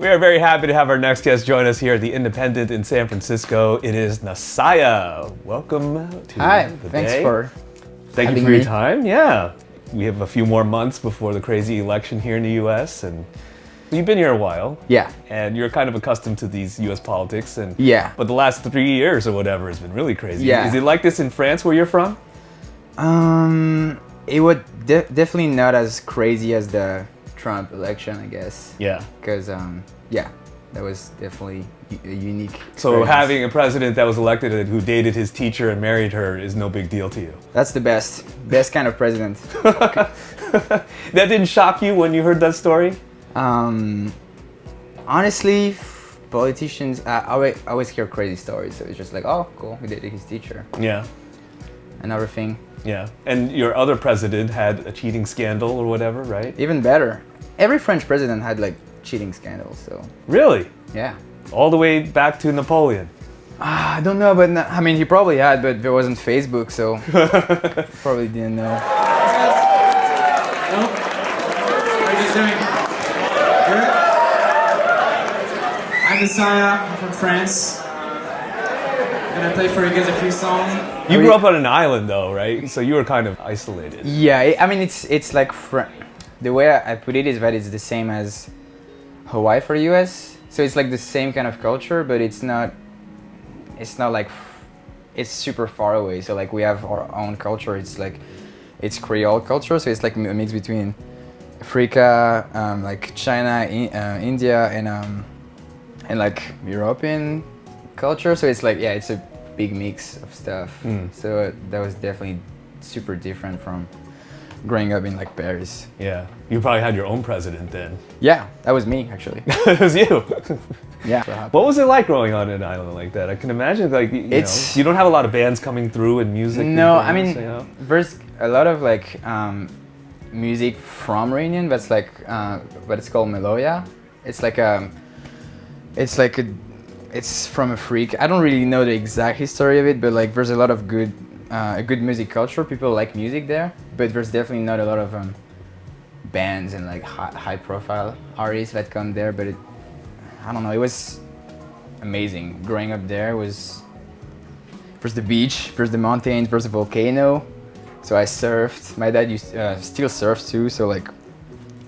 We are very happy to have our next guest join us here at the Independent in San Francisco. It is Nasaya. Welcome to Hi, the thanks day. for Thank you having for your me. time. Yeah, we have a few more months before the crazy election here in the U.S. and you've been here a while. Yeah. And you're kind of accustomed to these U.S. politics. And Yeah. But the last 3 years or whatever has been really crazy. Yeah. Is it like this in France where you're from? It was definitely not as crazy as the Trump election, I guess. Yeah. Because yeah, that was definitely a unique. So experience. having a president that was elected and who dated his teacher and married her is no big deal to you. That's the best kind of president. That didn't shock you when you heard that story? Honestly, politicians, I always hear crazy stories, so it's just like, oh, cool, he dated his teacher. Yeah. Another thing. Yeah. And your other president had a cheating scandal or whatever, right? Even better, every French president had like cheating scandals, so Really? yeah. All the way back to Napoleon. I don't know, but I mean, he probably had, but there wasn't Facebook, so probably didn't know. Hello? How are you guys doing? Good? I'm Nasaya, I'm from France. I'm gonna play for you guys a few songs. You grew up on an island though, right? So you were kind of isolated. Yeah, I mean, it's like the way I put it is that it's the same as Hawaii for US. So it's like the same kind of culture, but it's not like it's super far away. So like we have our own culture. It's like it's Creole culture. So it's like a mix between Africa, like China, India, and like European culture. So it's like, yeah, it's a big mix of stuff. So that was definitely super different from growing up in like Paris. Yeah. You probably had your own president then. Yeah, that was me actually. It was you. Yeah. What was it like growing on an island like that? I can imagine like you don't have a lot of bands coming through and music. No, and I mean, things, you know? there's a lot of like music from Réunion that's like what it's called Meloya. It's from Africa. I don't really know the exact history of it, but like there's a lot of good music culture. People like music there, but there's definitely not a lot of bands and like high profile artists that come there. But I don't know, it was amazing. Growing up there was first the beach, first the mountains, first the volcano. So I surfed. My dad still surfs too. So like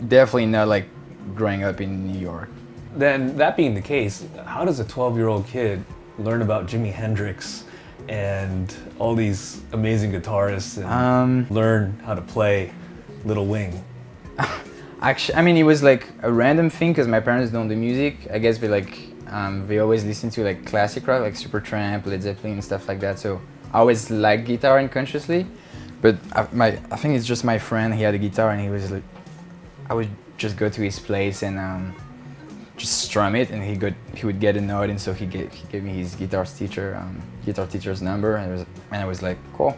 definitely not like growing up in New York. Then that being the case, how does a 12-year-old kid learn about Jimi Hendrix and all these amazing guitarists and learn how to play Little Wing? Actually, I mean, it was like a random thing because my parents don't do music. I guess they always listen to like classic rock, like Supertramp, Led Zeppelin, and stuff like that. So I always liked guitar unconsciously. But I think it's just my friend. He had a guitar and he was like, I would just go to his place and just strum it, and he would get a note, and so he gave me his guitar teacher's number, and I was like, cool.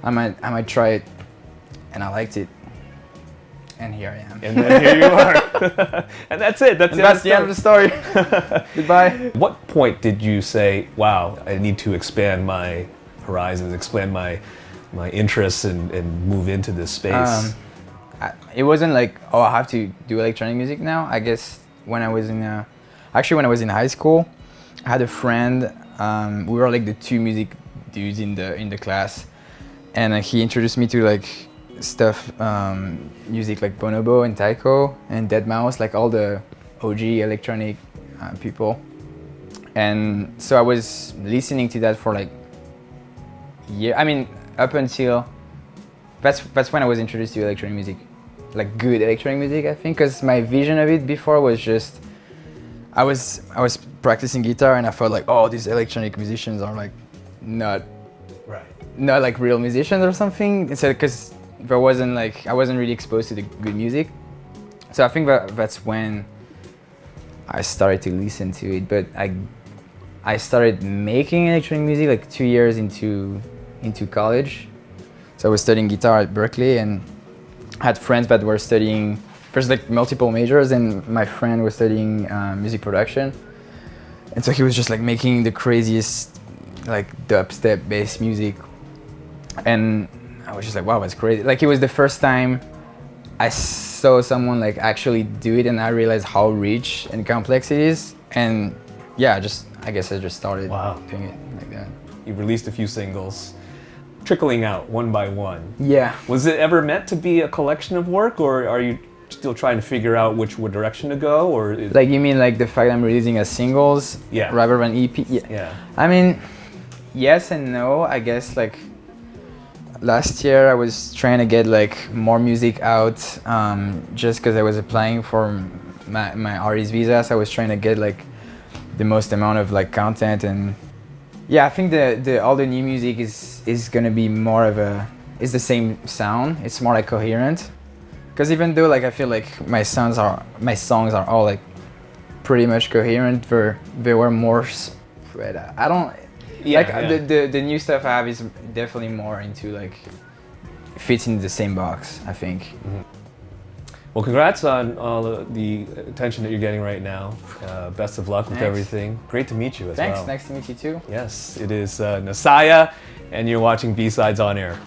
I might try it, and I liked it. And here I am. And then here you are. And that's it. That's the end of the story. Goodbye. What point did you say, wow, I need to expand my horizons, expand my interests and move into this space? It wasn't like, oh, I have to do electronic music now. I guess when I was in high school, I had a friend. We were like the two music dudes in the class, and he introduced me to like stuff, music like Bonobo and Taiko and deadmau5, like all the OG electronic people. And so I was listening to that for like I mean, up until that's when I was introduced to electronic music, like good electronic music, I think, because my vision of it before was just I was practicing guitar and I felt like, oh, these electronic musicians are like not like real musicians or something. Instead, because I wasn't really exposed to the good music. So I think that's when I started to listen to it. But I started making electronic music like 2 years into college. So I was studying guitar at Berkeley and had friends that were studying first like multiple majors, and my friend was studying music production. And so he was just like making the craziest like dubstep based music. And I was just like, wow, that's crazy. Like it was the first time I saw someone like actually do it, and I realized how rich and complex it is. And yeah, I guess I just started doing it like that. You released a few singles, trickling out one by one. Yeah. Was it ever meant to be a collection of work, or are you still trying to figure out which direction to go, or like you mean like the fact I'm releasing as singles rather than EP? Yeah. I mean, yes and no. I guess like last year I was trying to get like more music out, just because I was applying for my artist visa, so I was trying to get like the most amount of like content. And yeah, I think the all the new music is gonna be more of it's the same sound. It's more like coherent. Because even though like I feel like my songs are all like pretty much coherent, they were more spread out. I don't the new stuff I have is definitely more into like fits in the same box, I think. Mm-hmm. Well, congrats on all the attention that you're getting right now. Best of luck with everything. Great to meet you as well. Thanks, nice to meet you too. Yes, it is Nasaya, and you're watching B-Sides on Air.